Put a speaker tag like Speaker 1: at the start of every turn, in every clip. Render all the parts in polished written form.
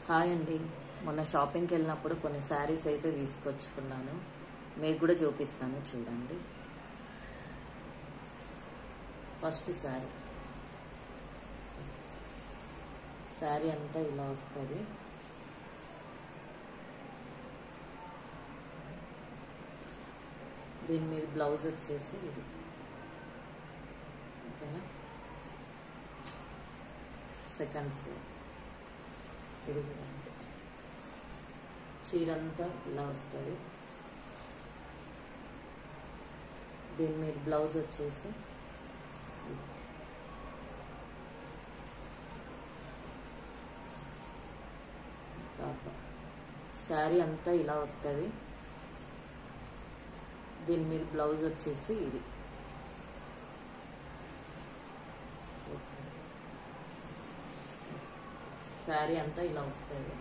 Speaker 1: Hi అండి. మొన్న షాపింగ్కి వెళ్ళినప్పుడు కొన్ని శారీస్ అయితే తీసుకొచ్చుకున్నాను. మీకు కూడా చూపిస్తాను చూడండి. ఫస్ట్ శారీ అంతా ఇలా వస్తుంది. దీని మీద బ్లౌజ్ వచ్చేసి ఇది, ఓకేనా. సెకండ్ ఇది కూడా అంతే. చీరంతా ఇలా వస్తుంది. దీని మీద బ్లౌజ్ వచ్చేసి టాప్. శారీ అంతా ఇలా వస్తుంది. దీని మీద బ్లౌజ్ వచ్చేసి ఇది. శారీ అంతా ఇలా వస్తుంది.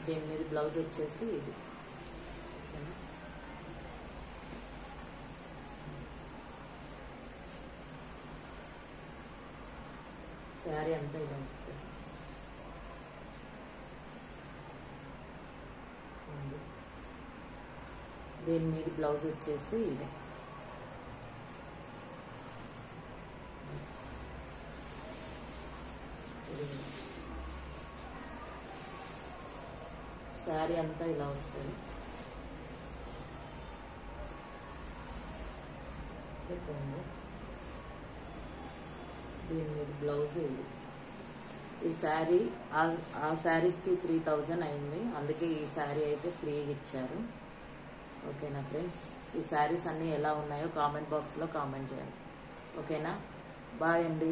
Speaker 1: దీని మీద బ్లౌజ్ వచ్చేసి ఇది, ఓకేనా. శారీ అంతా ఇలా వస్తుంది. దీని మీద బ్లౌజ్ వచ్చేసి ఇది. శారీ అంతా ఇలా వస్తుంది. దీని మీద బ్లౌజ్ ఇది. ఈ శారీ ఆ శారీస్కి 3000 అయింది. అందుకే ఈ శారీ అయితే ఫ్రీగా ఇచ్చారు. ఓకేనా ఫ్రెండ్స్, ఈ శారీస్ అన్నీ ఎలా ఉన్నాయో కామెంట్ బాక్స్లో కామెంట్ చేయండి. ఓకేనా, బాయ్ అండి.